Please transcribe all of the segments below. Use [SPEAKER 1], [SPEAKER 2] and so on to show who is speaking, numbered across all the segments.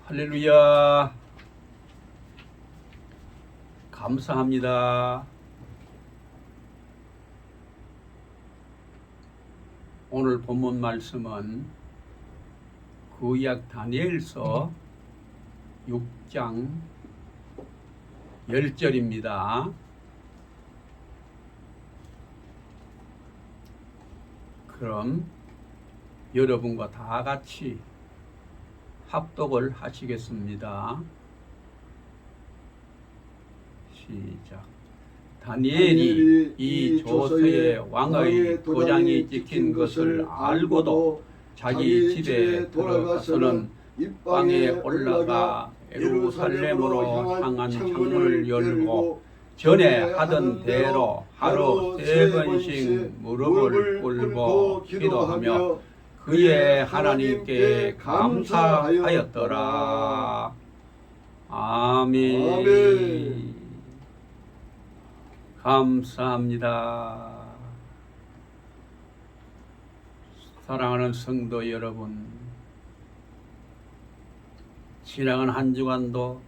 [SPEAKER 1] 할렐루야. 감사합니다. 오늘 본문 말씀은 구약 다니엘서 6장 10절입니다. 그럼 여러분과 다 같이 합독을 하시겠습니다. 시작. 다니엘이 이 조서에 왕의 도장이 찍힌 것을 알고도 자기 집에 들어가서는 입방에 올라가 예루살렘으로 향한 창문을 열고 전에 하던 대로 하루 3번씩 무릎을 꿇고 기도하며 그의 하나님께 감사하였더라. 아멘. 감사합니다. 사랑하는 성도 여러분, 지나간 한 주간도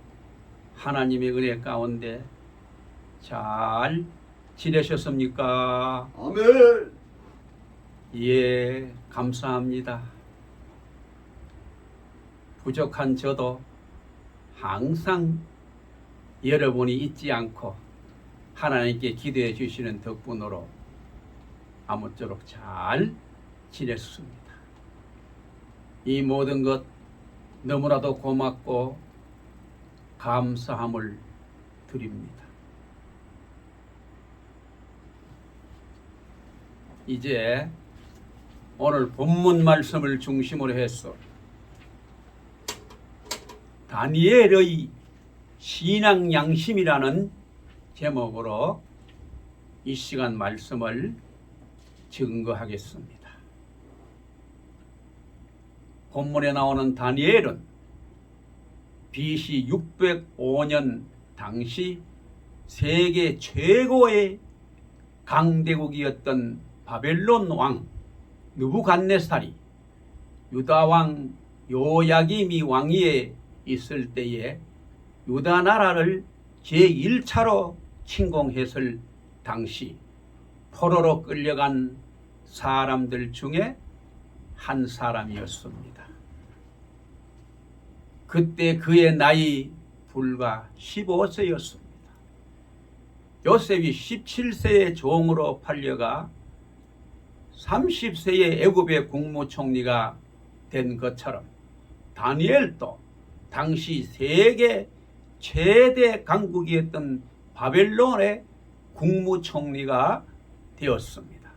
[SPEAKER 1] 하나님의 은혜 가운데 잘 지내셨습니까?
[SPEAKER 2] 아멘.
[SPEAKER 1] 예, 감사합니다. 부족한 저도 항상 여러분이 잊지 않고 하나님께 기도해 주시는 덕분으로 아무쪼록 잘 지냈습니다. 이 모든 것 너무나도 고맙고 감사함을 드립니다. 이제 오늘 본문 말씀을 중심으로 해서 다니엘의 신앙 양심이라는 제목으로 이 시간 말씀을 증거하겠습니다. 본문에 나오는 다니엘은 BC 605년 당시 세계 최고의 강대국이었던 바벨론 왕 느부갓네살이 유다 왕 요야김이 왕위에 있을 때에 유다 나라를 제1차로 침공했을 당시 포로로 끌려간 사람들 중에 한 사람이었습니다. 그때 그의 나이 불과 15세였습니다. 요셉이 17세의 종으로 팔려가 30세의 애굽의 국무총리가 된 것처럼 다니엘도 당시 세계 최대 강국이었던 바벨론의 국무총리가 되었습니다.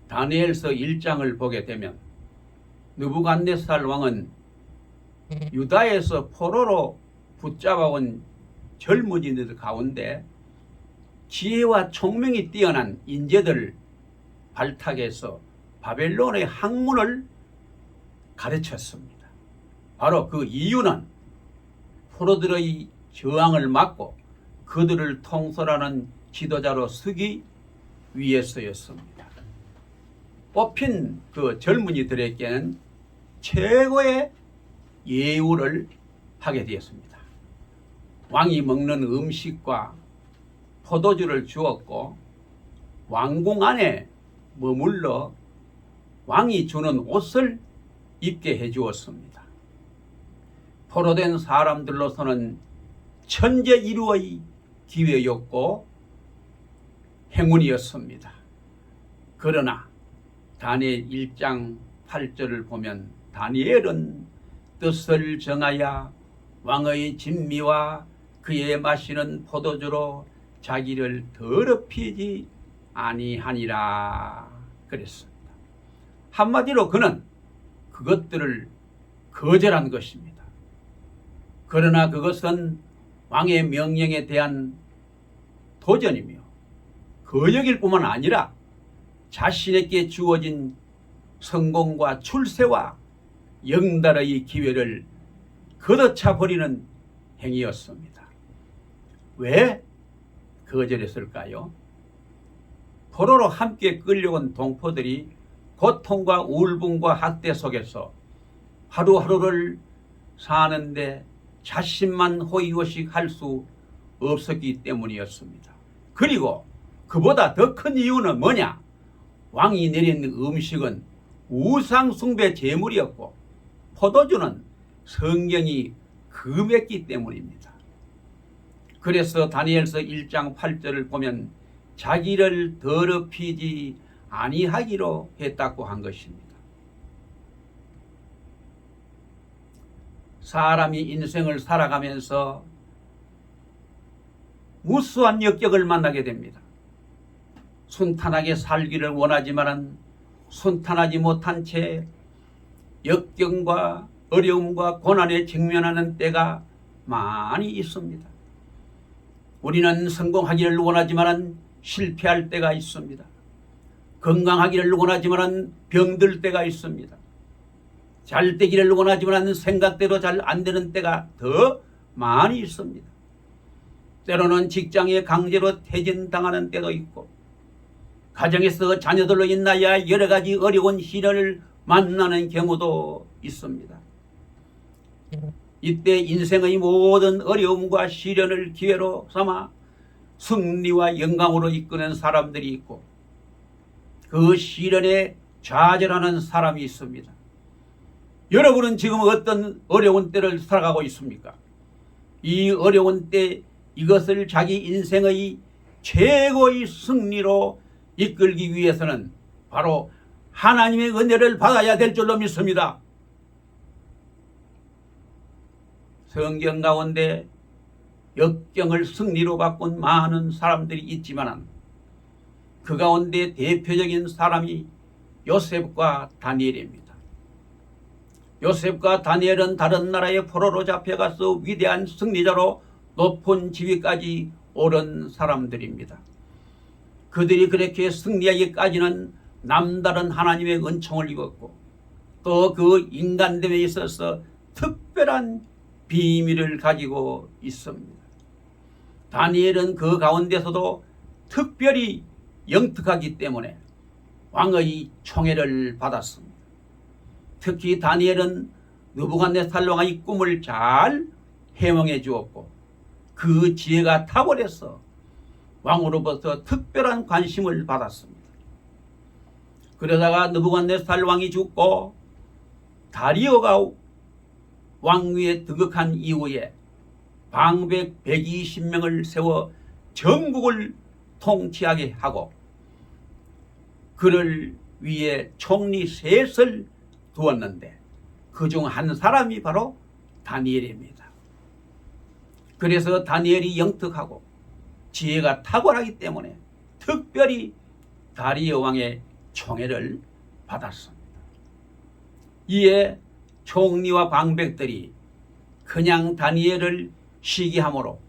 [SPEAKER 1] 다니엘서 1장을 보게 되면 느부갓네살 왕은 유다에서 포로로 붙잡아온 젊은이들 가운데 지혜와 총명이 뛰어난 인재들을 발탁해서 바벨론의 학문을 가르쳤습니다. 바로 그 이유는 포로들의 저항을 막고 그들을 통솔하는 지도자로 서기 위해서였습니다. 뽑힌 그 젊은이들에게는 최고의 예우를 하게 되었습니다. 왕이 먹는 음식과 포도주를 주었고 왕궁 안에 머물러 왕이 주는 옷을 입게 해주었습니다. 포로된 사람들로서는 천재일우의 기회였고 행운이었습니다. 그러나 다니엘 1장 8절을 보면 다니엘은 뜻을 정하여 왕의 진미와 그의 마시는 포도주로 자기를 더럽히지 아니하니라 그랬습니다. 한마디로 그는 그것들을 거절한 것입니다. 그러나 그것은 왕의 명령에 대한 도전이며 거역일 뿐만 아니라 자신에게 주어진 성공과 출세와 영달의 기회를 걷어차 버리는 행위였습니다. 왜 거절했을까요? 포로로 함께 끌려온 동포들이 고통과 울분과 학대 속에서 하루하루를 사는데 자신만 호의호식 할 수 없었기 때문이었습니다. 그리고 그보다 더 큰 이유는 뭐냐? 왕이 내린 음식은 우상숭배 제물이었고 포도주는 성경이 금했기 때문입니다. 그래서 다니엘서 1장 8절을 보면 자기를 더럽히지 아니하기로 했다고 한 것입니다. 사람이 인생을 살아가면서 무수한 역경을 만나게 됩니다. 순탄하게 살기를 원하지만 순탄하지 못한 채 역경과 어려움과 고난에 직면하는 때가 많이 있습니다. 우리는 성공하기를 원하지만 실패할 때가 있습니다. 건강하기를 원하지만 병들 때가 있습니다. 잘 되기를 원하지만 생각대로 잘 안 되는 때가 더 많이 있습니다. 때로는 직장에 강제로 퇴진당하는 때도 있고 가정에서 자녀들로 인하여 여러 가지 어려운 시련을 만나는 경우도 있습니다. 이때 인생의 모든 어려움과 시련을 기회로 삼아 승리와 영광으로 이끄는 사람들이 있고 그 시련에 좌절하는 사람이 있습니다. 여러분은 지금 어떤 어려운 때를 살아가고 있습니까? 이 어려운 때 이것을 자기 인생의 최고의 승리로 이끌기 위해서는 바로 하나님의 은혜를 받아야 될 줄로 믿습니다. 성경 가운데 역경을 승리로 바꾼 많은 사람들이 있지만 그 가운데 대표적인 사람이 요셉과 다니엘입니다. 요셉과 다니엘은 다른 나라의 포로로 잡혀가서 위대한 승리자로 높은 지위까지 오른 사람들입니다. 그들이 그렇게 승리하기까지는 남다른 하나님의 은총을 입었고 또 그 인간됨에 있어서 특별한 비밀을 가지고 있습니다. 다니엘은 그 가운데서도 특별히 영특하기 때문에 왕의 총애를 받았습니다. 특히 다니엘은 느부갓네살 왕의 꿈을 잘 해몽해 주었고 그 지혜가 탁월해서 왕으로부터 특별한 관심을 받았습니다. 그러다가 느부갓네살 왕이 죽고 다리오가 왕위에 등극한 이후에 방백 120명을 세워 전국을 통치하게 하고 그를 위해 총리 셋을 두었는데 그중 한 사람이 바로 다니엘입니다. 그래서 다니엘이 영특하고 지혜가 탁월하기 때문에 특별히 다리오 왕의 총애를 받았습니다. 이에 총리와 방백들이 그냥 다니엘을 시기함으로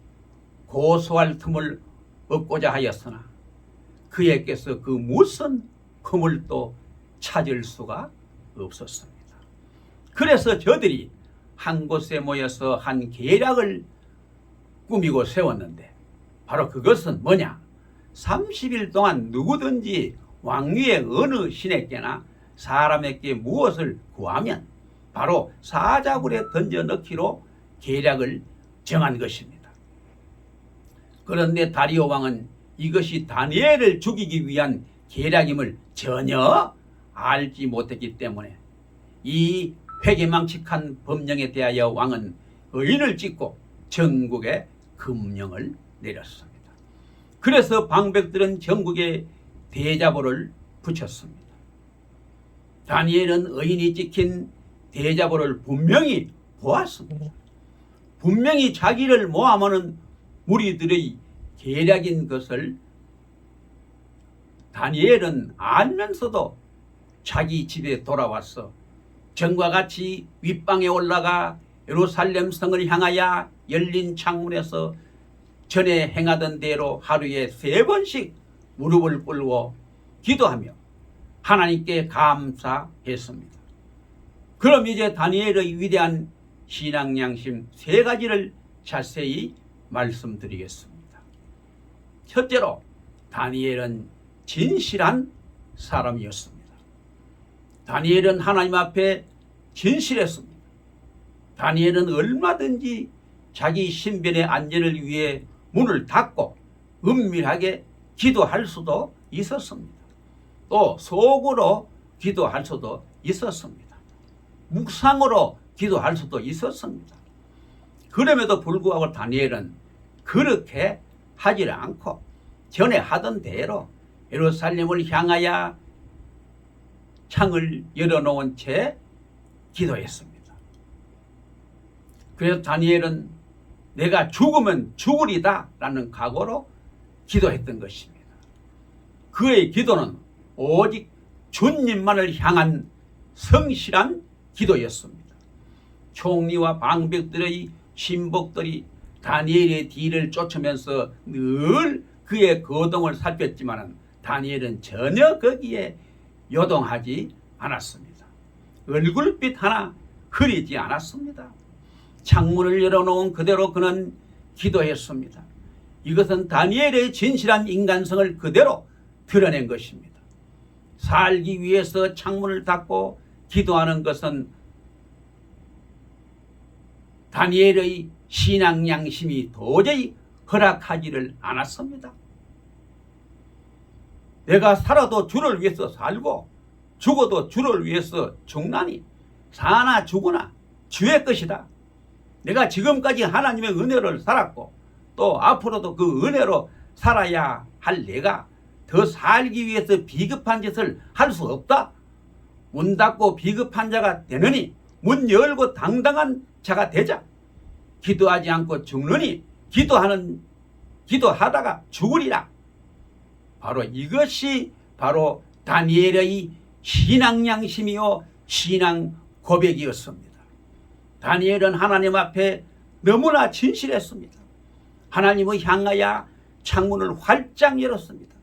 [SPEAKER 1] 고소할 틈을 얻고자 하였으나 그에게서 그 무슨 그물도 찾을 수가 없었습니다. 그래서 저들이 한 곳에 모여서 한 계략을 꾸미고 세웠는데 바로 그것은 뭐냐? 30일 동안 누구든지 왕위의 어느 신에게나 사람에게 무엇을 구하면 바로 사자굴에 던져 넣기로 계략을 정한 것입니다. 그런데 다리오 왕은 이것이 다니엘을 죽이기 위한 계략임을 전혀 알지 못했기 때문에 이 회개망측한 법령에 대하여 왕은 의인을 찍고 전국에 금령을 내렸습니다. 그래서 방백들은 전국에 대자보를 붙였습니다. 다니엘은 의인이 찍힌 대자보를 분명히 보았습니다. 분명히 자기를 모함하는 무리들의 계략인 것을 다니엘은 알면서도 자기 집에 돌아와서 전과 같이 윗방에 올라가 예루살렘 성을 향하여 열린 창문에서 전에 행하던 대로 하루에 3번씩 무릎을 꿇고 기도하며 하나님께 감사했습니다. 그럼 이제 다니엘의 위대한 신앙 양심 3가지를 자세히 말씀드리겠습니다. 첫째로 다니엘은 진실한 사람이었습니다. 다니엘은 하나님 앞에 진실했습니다. 다니엘은 얼마든지 자기 신변의 안전을 위해 문을 닫고 은밀하게 기도할 수도 있었습니다. 또 속으로 기도할 수도 있었습니다. 묵상으로 기도할 수도 있었습니다. 그럼에도 불구하고 다니엘은 그렇게 하지 않고 전에 하던 대로 예루살렘을 향하여 창을 열어놓은 채 기도했습니다. 그래서 다니엘은 내가 죽으면 죽으리다 라는 각오로 기도했던 것입니다. 그의 기도는 오직 주님만을 향한 성실한 기도였습니다. 총리와 방백들의 신복들이 다니엘의 뒤를 쫓으면서 늘 그의 거동을 살폈지만 다니엘은 전혀 거기에 요동하지 않았습니다. 얼굴빛 하나 흐리지 않았습니다. 창문을 열어놓은 그대로 그는 기도했습니다. 이것은 다니엘의 진실한 인간성을 그대로 드러낸 것입니다. 살기 위해서 창문을 닫고 기도하는 것은 다니엘의 신앙 양심이 도저히 허락하지를 않았습니다. 내가 살아도 주를 위해서 살고 죽어도 주를 위해서 죽나니 사나 죽으나 주의 것이다. 내가 지금까지 하나님의 은혜를 살았고 또 앞으로도 그 은혜로 살아야 할 내가 더 살기 위해서 비겁한 짓을 할 수 없다. 문 닫고 비겁한 자가 되느니 문 열고 당당한 자가 되자. 기도하지 않고 죽느니 기도하다가 죽으리라. 바로 이것이 바로 다니엘의 신앙 양심이요 신앙 고백이었습니다. 다니엘은 하나님 앞에 너무나 진실했습니다. 하나님을 향하여 창문을 활짝 열었습니다.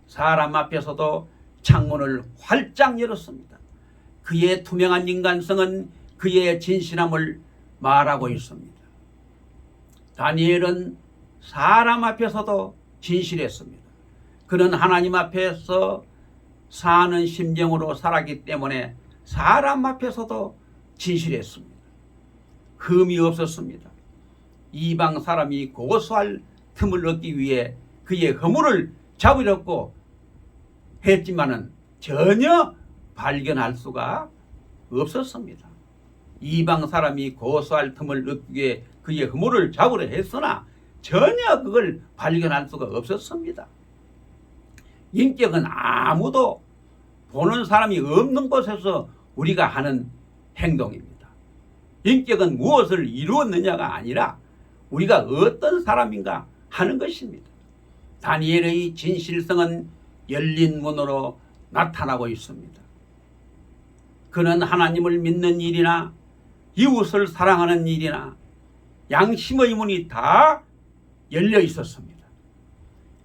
[SPEAKER 1] 사람 앞에서도 창문을 활짝 열었습니다. 그의 투명한 인간성은 그의 진실함을 말하고 있습니다. 다니엘은 사람 앞에서도 진실했습니다. 그는 하나님 앞에서 사는 심정으로 살았기 때문에 사람 앞에서도 진실했습니다. 흠이 없었습니다. 이방 사람이 고소할 틈을 얻기 위해 그의 허물을 잡으려고 했지만은 전혀 발견할 수가 없었습니다. 이방 사람이 고소할 틈을 얻기 위해 그의 허물을 잡으려 했으나 전혀 그걸 발견할 수가 없었습니다. 인격은 아무도 보는 사람이 없는 곳에서 우리가 하는 행동입니다. 인격은 무엇을 이루었느냐가 아니라 우리가 어떤 사람인가 하는 것입니다. 다니엘의 진실성은 열린 문으로 나타나고 있습니다. 그는 하나님을 믿는 일이나 이웃을 사랑하는 일이나 양심의 문이 다 열려 있었습니다.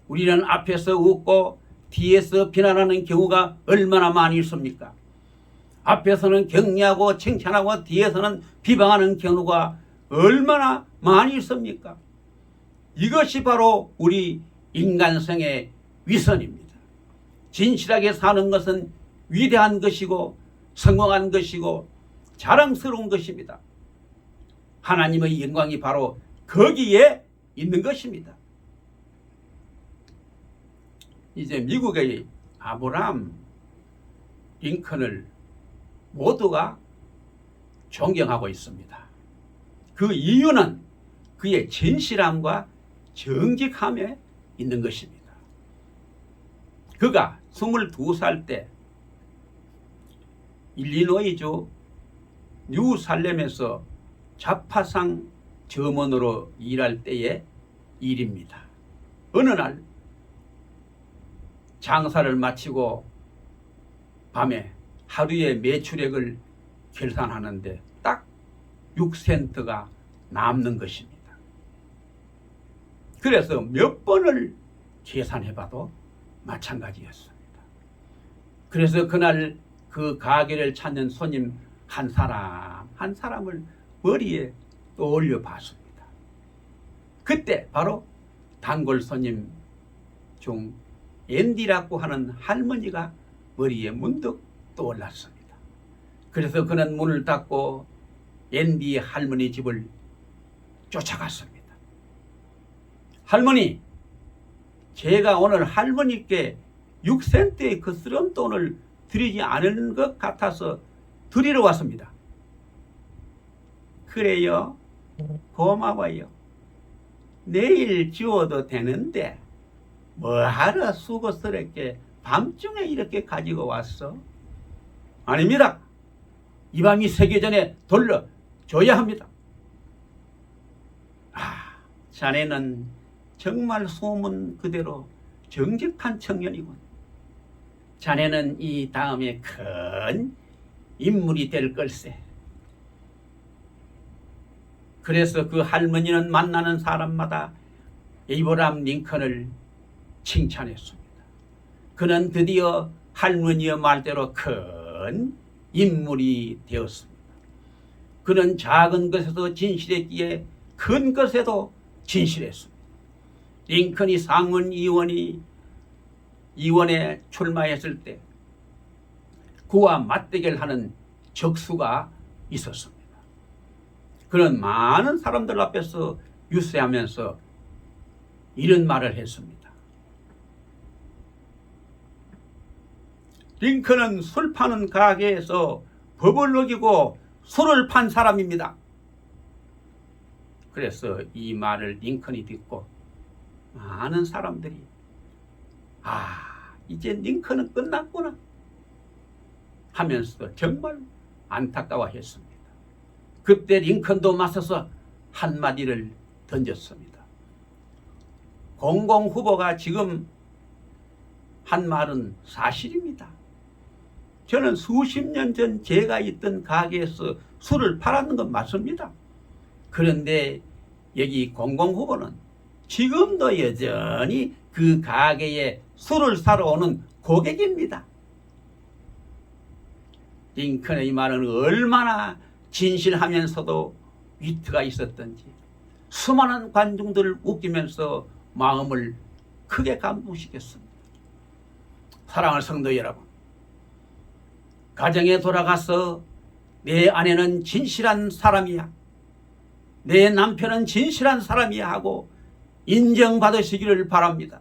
[SPEAKER 1] 우리는 앞에서 웃고 뒤에서 비난하는 경우가 얼마나 많이 있습니까? 앞에서는 격려하고 칭찬하고 뒤에서는 비방하는 경우가 얼마나 많이 있습니까? 이것이 바로 우리 인간성의 위선입니다. 진실하게 사는 것은 위대한 것이고 성공한 것이고 자랑스러운 것입니다. 하나님의 영광이 바로 거기에 있는 것입니다. 이제 미국의 아브라함 링컨을 모두가 존경하고 있습니다. 그 이유는 그의 진실함과 정직함에 있는 것입니다. 그가 22살 때 일리노이주 뉴살렘에서 자파상 점원으로 일할 때의 일입니다. 어느 날 장사를 마치고 밤에 하루의 매출액을 계산하는데 딱 6센트가 남는 것입니다. 그래서 몇 번을 계산해봐도 마찬가지였습니다. 그래서 그날 그 가게를 찾는 손님 한 사람 한 사람을 머리에 떠올려 봤습니다. 그때 바로 단골 손님 중 앤디라고 하는 할머니가 머리에 문득 떠올랐습니다. 그래서 그는 문을 닫고 앤디 할머니 집을 쫓아갔습니다. 할머니, 제가 오늘 할머니께 6센트의 그 쓰럼돈을 드리지 않은 것 같아서 드리러 왔습니다. 그래요? 고마워요. 내일 지워도 되는데 뭐하러 수고스럽게 밤중에 이렇게 가지고 왔어? 아닙니다. 이 밤이 새기 전에 돌려줘야 합니다. 자네는 정말 소문 그대로 정직한 청년이군. 자네는 이 다음에 큰 인물이 될 걸세. 그래서 그 할머니는 만나는 사람마다 에이브러함 링컨을 칭찬했습니다. 그는 드디어 할머니의 말대로 큰 인물이 되었습니다. 그는 작은 것에도 진실했기에 큰 것에도 진실했습니다. 링컨이 상원 의원에 출마했을 때 그와 맞대결하는 적수가 있었습니다. 그는 많은 사람들 앞에서 유세하면서 이런 말을 했습니다. 링컨은 술 파는 가게에서 법을 어기고 술을 판 사람입니다. 그래서 이 말을 링컨이 듣고 많은 사람들이 이제 링컨은 끝났구나 하면서 정말 안타까워했습니다. 그때 링컨도 맞서서 한마디를 던졌습니다. 공공후보가 지금 한 말은 사실입니다. 저는 수십 년 전 제가 있던 가게에서 술을 팔았는 건 맞습니다. 그런데 여기 공공후보는 지금도 여전히 그 가게에 술을 사러 오는 고객입니다. 링컨의 말은 얼마나 진실하면서도 위트가 있었던지 수많은 관중들을 웃기면서 마음을 크게 감동시켰습니다. 사랑하는 성도 여러분, 가정에 돌아가서 내 아내는 진실한 사람이야, 내 남편은 진실한 사람이야 하고 인정받으시기를 바랍니다.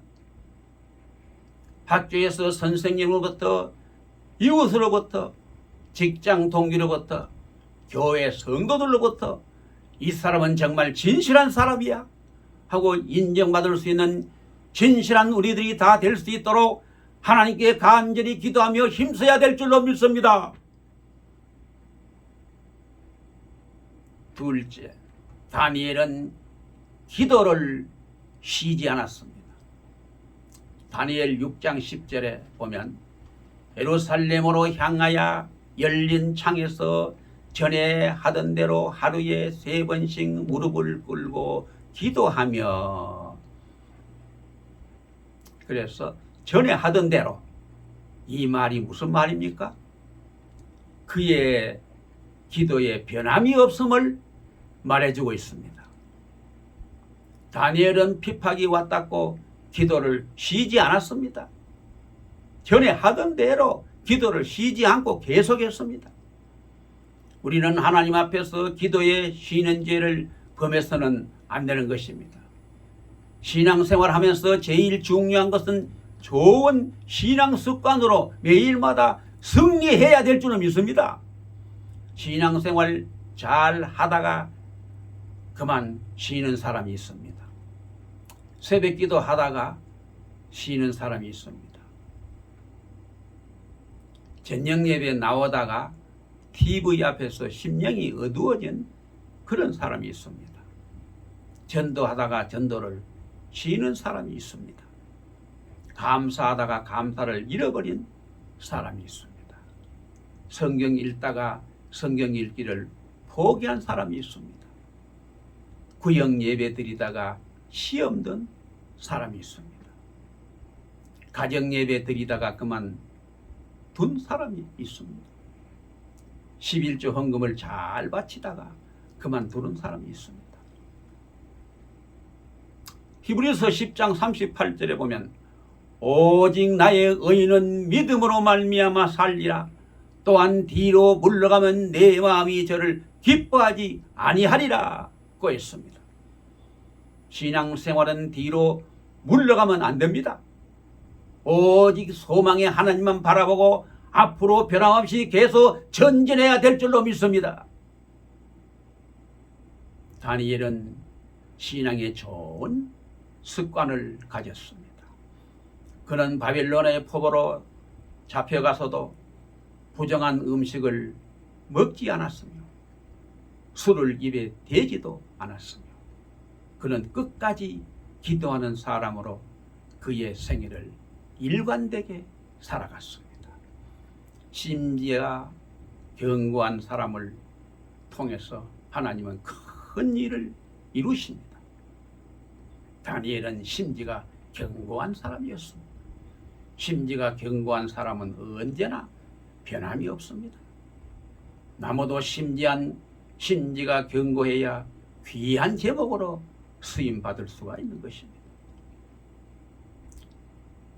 [SPEAKER 1] 학교에서 선생님으로부터, 이웃으로부터, 직장 동기로부터, 교회 성도들로부터 이 사람은 정말 진실한 사람이야 하고 인정받을 수 있는 진실한 우리들이 다 될 수 있도록 하나님께 간절히 기도하며 힘써야 될 줄로 믿습니다. 둘째, 다니엘은 기도를 쉬지 않았습니다. 다니엘 6장 10절에 보면 예루살렘으로 향하여 열린 창에서 전에 하던 대로 하루에 3번씩 무릎을 꿇고 기도하며, 그래서 전에 하던 대로, 이 말이 무슨 말입니까? 그의 기도에 변함이 없음을 말해주고 있습니다. 다니엘은 핍박이 왔다고 기도를 쉬지 않았습니다. 전에 하던 대로 기도를 쉬지 않고 계속했습니다. 우리는 하나님 앞에서 기도에 쉬는 죄를 범해서는 안 되는 것입니다. 신앙생활 하면서 제일 중요한 것은 좋은 신앙 습관으로 매일마다 승리해야 될 줄을 믿습니다. 신앙생활 잘 하다가 그만 쉬는 사람이 있습니다. 새벽기도 하다가 쉬는 사람이 있습니다. 저녁 예배 나오다가 TV 앞에서 심령이 어두워진 그런 사람이 있습니다. 전도하다가 전도를 쉬는 사람이 있습니다. 감사하다가 감사를 잃어버린 사람이 있습니다. 성경 읽다가 성경 읽기를 포기한 사람이 있습니다. 구역 예배 드리다가 시험 든 사람이 있습니다. 가정 예배 드리다가 그만 둔 사람이 있습니다. 11조 헌금을 잘 바치다가 그만두는 사람이 있습니다. 히브리서 10장 38절에 보면 오직 나의 의인은 믿음으로 말미암아 살리라. 또한 뒤로 물러가면 내 마음이 저를 기뻐하지 아니하리라고 했습니다. 신앙생활은 뒤로 물러가면 안 됩니다. 오직 소망의 하나님만 바라보고 앞으로 변함없이 계속 전진해야 될 줄로 믿습니다. 다니엘은 신앙에 좋은 습관을 가졌습니다. 그는 바빌론의 포로로 잡혀가서도 부정한 음식을 먹지 않았으며 술을 입에 대지도 않았으며 그는 끝까지 기도하는 사람으로 그의 생애를 일관되게 살아갔습니다. 심지어 견고한 사람을 통해서 하나님은 큰 일을 이루십니다. 다니엘은 심지가 견고한 사람이었습니다. 심지가 견고한 사람은 언제나 변함이 없습니다. 나무도 심지가 견고해야 귀한 제목으로 쓰임받을 수가 있는 것입니다.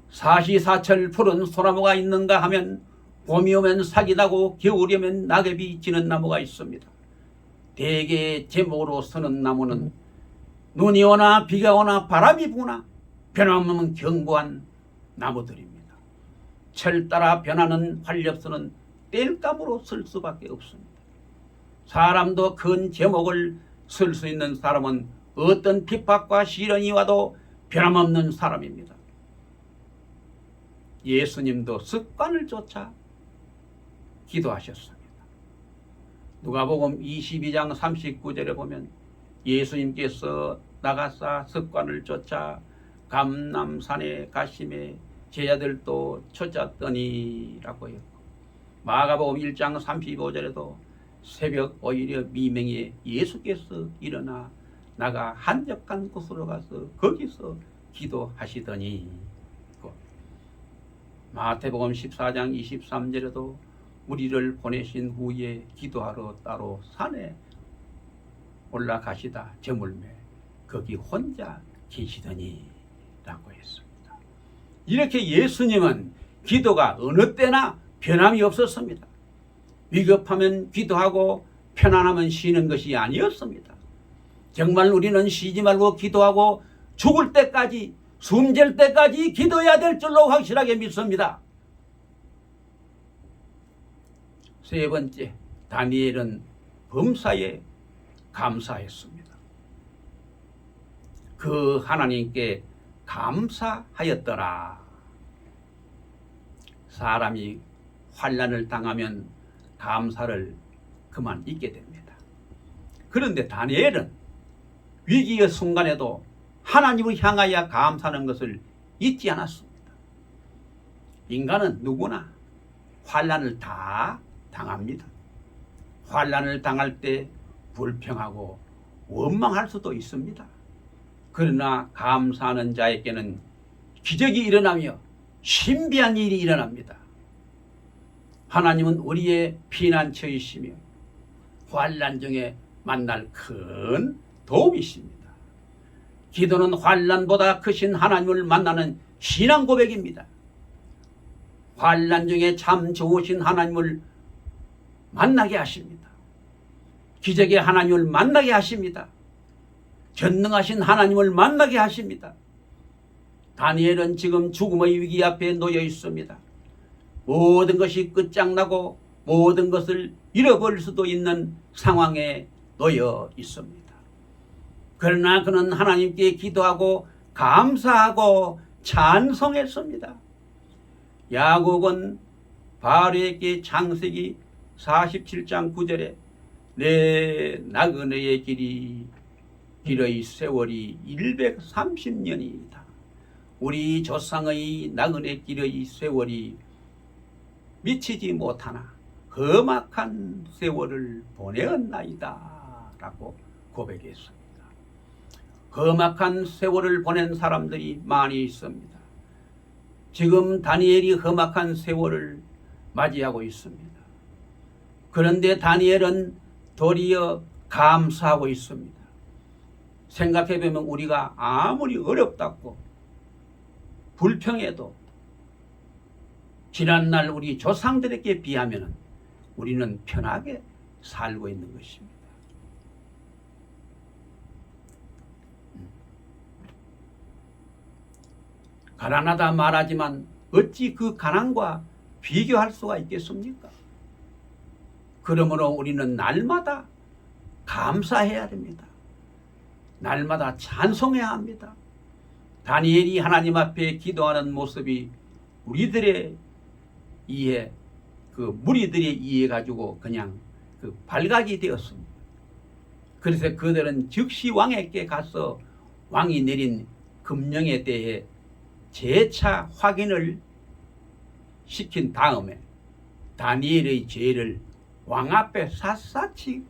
[SPEAKER 1] 사시사철 푸른 소나무가 있는가 하면 봄이 오면 사기 나고 겨울이 오면 낙엽이 지는 나무가 있습니다. 대개의 제목으로 서는 나무는 눈이 오나 비가 오나 바람이 부나 변함없는 견고한 나무들입니다. 철 따라 변하는 활렵선은 땔감으로 쓸 수밖에 없습니다. 사람도 큰 제목을 쓸 수 있는 사람은 어떤 핍박과 시련이 와도 변함없는 사람입니다. 예수님도 습관을 쫓아 기도하셨습니다. 누가복음 22장 39절에 보면 예수님께서 나가사 습관을 쫓아 감람산에 가심에 제자들도 쫓았더니라고 했고, 마가복음 1장 35절에도 새벽 오히려 미명에 예수께서 일어나 나가 한적한 곳으로 가서 거기서 기도하시더니, 마태복음 14장 23절에도 우리를 보내신 후에 기도하러 따로 산에 올라가시다 저물매 거기 혼자 계시더니 라고 했습니다. 이렇게 예수님은 기도가 어느 때나 변함이 없었습니다. 위급하면 기도하고 편안하면 쉬는 것이 아니었습니다. 정말 우리는 쉬지 말고 기도하고 죽을 때까지 숨질 때까지 기도해야 될 줄로 확실하게 믿습니다. 세 번째, 다니엘은 범사에 감사했습니다. 그 하나님께 감사하였더라. 사람이 환난을 당하면 감사를 그만 잊게 됩니다. 그런데 다니엘은 위기의 순간에도 하나님을 향하여 감사하는 것을 잊지 않았습니다. 인간은 누구나 환난을 다 당합니다. 환난을 당할 때 불평하고 원망할 수도 있습니다. 그러나 감사하는 자에게는 기적이 일어나며 신비한 일이 일어납니다. 하나님은 우리의 피난처이시며 환난 중에 만날 큰 도움이십니다. 기도는 환난보다 크신 하나님을 만나는 신앙 고백입니다. 환난 중에 참 좋으신 하나님을 만나게 하십니다. 기적의 하나님을 만나게 하십니다. 전능하신 하나님을 만나게 하십니다. 다니엘은 지금 죽음의 위기 앞에 놓여 있습니다. 모든 것이 끝장나고 모든 것을 잃어버릴 수도 있는 상황에 놓여 있습니다. 그러나 그는 하나님께 기도하고 감사하고 찬송했습니다. 야곱은 바로에게 창세기 47장 9절에 내 나그네의 길의 세월이 130년이다. 우리 조상의 나그네 길의 세월이 미치지 못하나 험악한 세월을 보내었나이다 라고 고백했습니다. 험악한 세월을 보낸 사람들이 많이 있습니다. 지금 다니엘이 험악한 세월을 맞이하고 있습니다. 그런데 다니엘은 도리어 감사하고 있습니다. 생각해보면 우리가 아무리 어렵다고 불평해도 지난날 우리 조상들에게 비하면 우리는 편하게 살고 있는 것입니다. 가난하다 말하지만 어찌 그 가난과 비교할 수가 있겠습니까? 그러므로 우리는 날마다 감사해야 됩니다. 날마다 찬송해야 합니다. 다니엘이 하나님 앞에 기도하는 모습이 우리들의 이해, 그 무리들의 이해 가지고 그냥 그 발각이 되었습니다. 그래서 그들은 즉시 왕에게 가서 왕이 내린 금령에 대해 재차 확인을 시킨 다음에 다니엘의 죄를 왕 앞에 샅샅이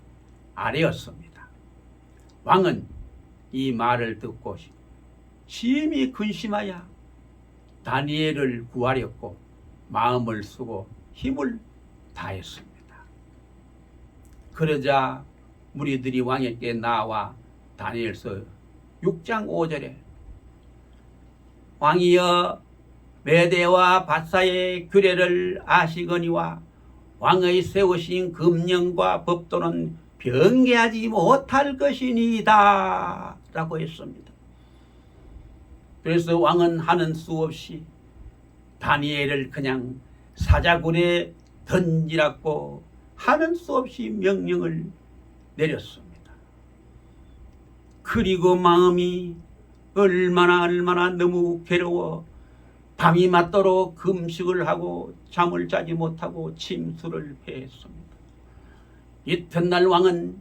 [SPEAKER 1] 아뢰었습니다. 왕은 이 말을 듣고 심히 근심하여 다니엘을 구하려고 마음을 쓰고 힘을 다했습니다. 그러자 무리들이 왕에게 나와 다니엘서 6장 5절에 왕이여 메대와 바사의 규례를 아시거니와 왕의 세우신 금령과 법도는 변개하지 못할 것이니이다 라고 했습니다. 그래서 왕은 하는 수 없이 다니엘을 그냥 사자굴에 던지라고 하는 수 없이 명령을 내렸습니다. 그리고 마음이 얼마나 너무 괴로워 밤이 맞도록 금식을 하고 잠을 자지 못하고 침수를 패했습니다. 이튿날 왕은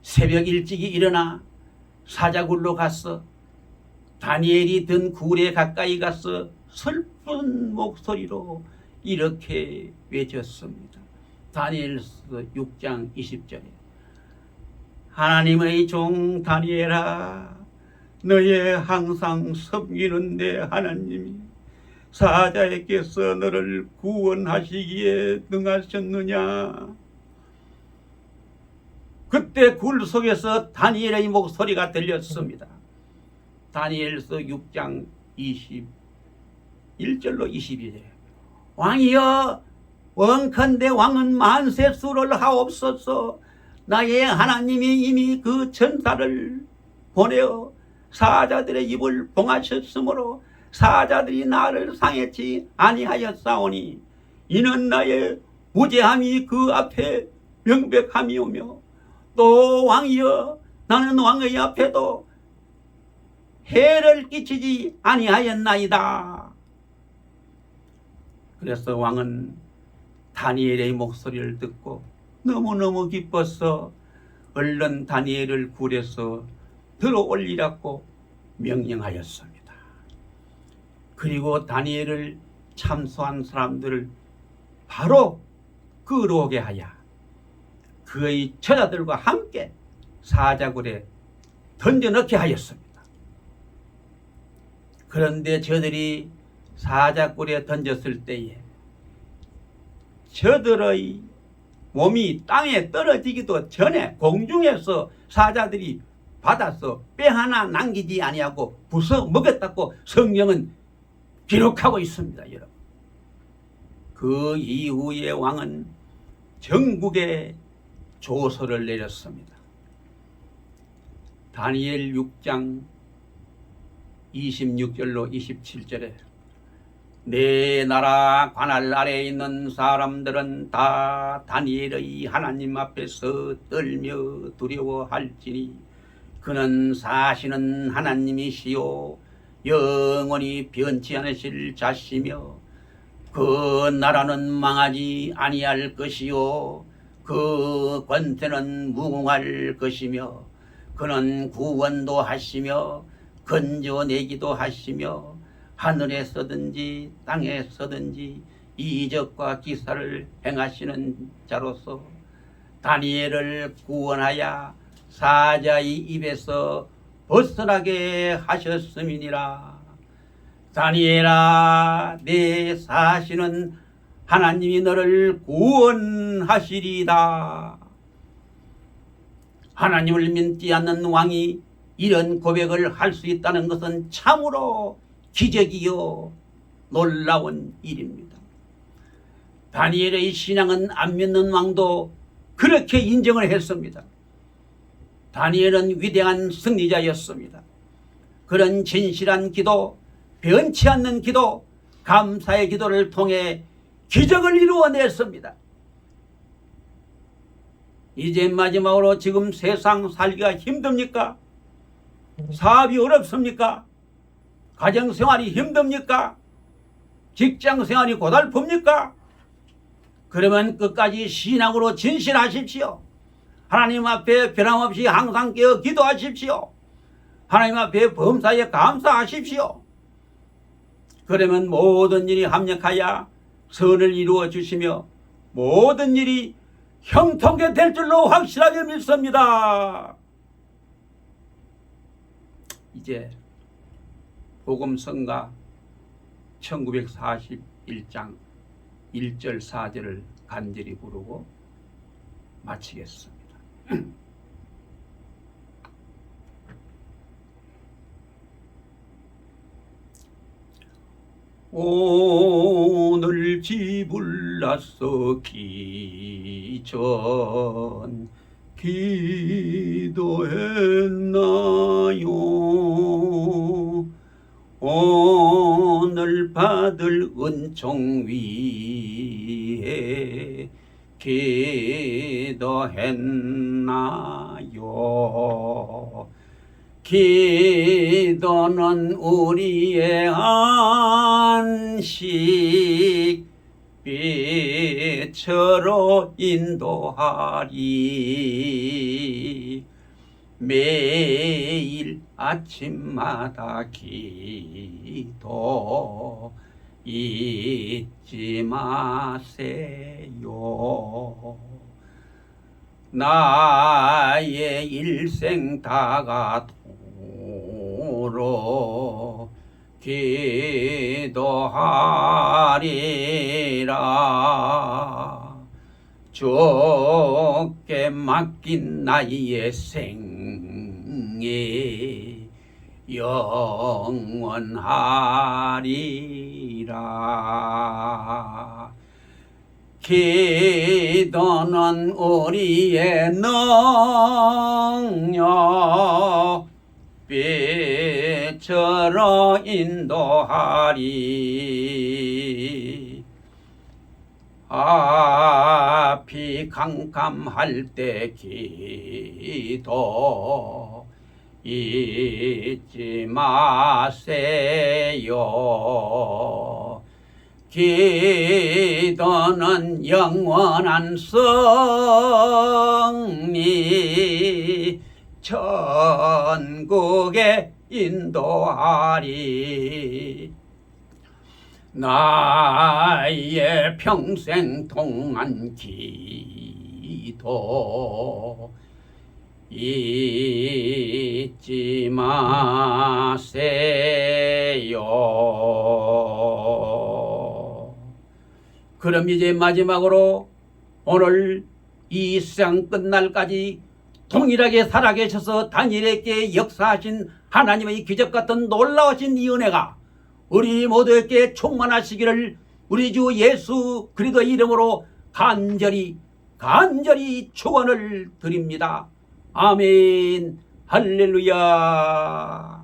[SPEAKER 1] 새벽 일찍이 일어나 사자굴로 가서 다니엘이 든 굴에 가까이 가서 슬픈 목소리로 이렇게 외쳤습니다. 다니엘서 6장 20절에 하나님의 종 다니엘아, 너의 항상 섬기는 내 하나님이 사자에게서 너를 구원하시기에 능하셨느냐. 그때 굴 속에서 다니엘의 목소리가 들렸습니다. 다니엘서 6장 21절로 22절 왕이여 원컨대 왕은 만세수를 하옵소서. 나의 하나님이 이미 그 천사를 보내어 사자들의 입을 봉하셨으므로 사자들이 나를 상했지 아니하였사오니 이는 나의 무죄함이 그 앞에 명백함이오며 또 왕이여 나는 왕의 앞에도 해를 끼치지 아니하였나이다. 그래서 왕은 다니엘의 목소리를 듣고 너무너무 기뻐서 얼른 다니엘을 굴에서 들어올리라고 명령하였습니다. 그리고 다니엘을 참소한 사람들을 바로 끌어오게 하여 그의 처자들과 함께 사자굴에 던져넣게 하였습니다. 그런데 저들이 사자굴에 던졌을 때에 저들의 몸이 땅에 떨어지기도 전에 공중에서 사자들이 받아서 뼈 하나 남기지 아니하고 부숴 먹였다고 성경은 기록하고 있습니다. 여러분, 그 이후에 왕은 전국에 조서를 내렸습니다. 다니엘 6장 26절로 27절에 내 나라 관할 아래에 있는 사람들은 다 다니엘의 하나님 앞에서 떨며 두려워할지니 그는 사시는 하나님이시요 영원히 변치 않으실 자시며 그 나라는 망하지 아니할 것이요 그 권세는 무궁할 것이며 그는 구원도 하시며 건져내기도 하시며 하늘에서든지 땅에서든지 이적과 기사를 행하시는 자로서 다니엘을 구원하여 사자의 입에서 벗어나게 하셨음이니라. 다니엘아, 내 사시는 하나님이 너를 구원하시리다. 하나님을 믿지 않는 왕이 이런 고백을 할 수 있다는 것은 참으로 기적이요 놀라운 일입니다. 다니엘의 신앙은 안 믿는 왕도 그렇게 인정을 했습니다. 다니엘은 위대한 승리자였습니다. 그런 진실한 기도, 변치 않는 기도, 감사의 기도를 통해 기적을 이루어냈습니다. 이제 마지막으로 지금 세상 살기가 힘듭니까? 사업이 어렵습니까? 가정생활이 힘듭니까? 직장생활이 고달픕니까? 그러면 끝까지 신앙으로 진실하십시오. 하나님 앞에 변함없이 항상 깨어 기도하십시오. 하나님 앞에 범사에 감사하십시오. 그러면 모든 일이 합력하여 선을 이루어 주시며 모든 일이 형통하게 될 줄로 확실하게 믿습니다. 이제 복음성가 1941장 1절 4절을 간절히 부르고 마치겠습니다. 오늘 지불나서 기전 기도했나요? 오늘 받을 은총 위에 기도했나요? 기도는 우리의 안식 빛으로 인도하리. 매일 아침마다 기도 잊지 마세요. 나의 일생 다가도록 기도하리라. 주께 맡긴 나의 생애 영원하리라. 기도는 우리의 능력 빛으로 인도하리. 앞이 캄캄할 때 기도 잊지 마세요. 기도는 영원한 승리 천국에 인도하리. 나의 평생 동안 기도 잊지 마세요. 그럼 이제 마지막으로 오늘 이 세상 끝날까지 동일하게 살아계셔서 다니엘에게 역사하신 하나님의 기적같은 놀라우신 이 은혜가 우리 모두에게 충만하시기를 우리 주 예수 그리스도의 이름으로 간절히 축원을 드립니다. 아멘. 할렐루야.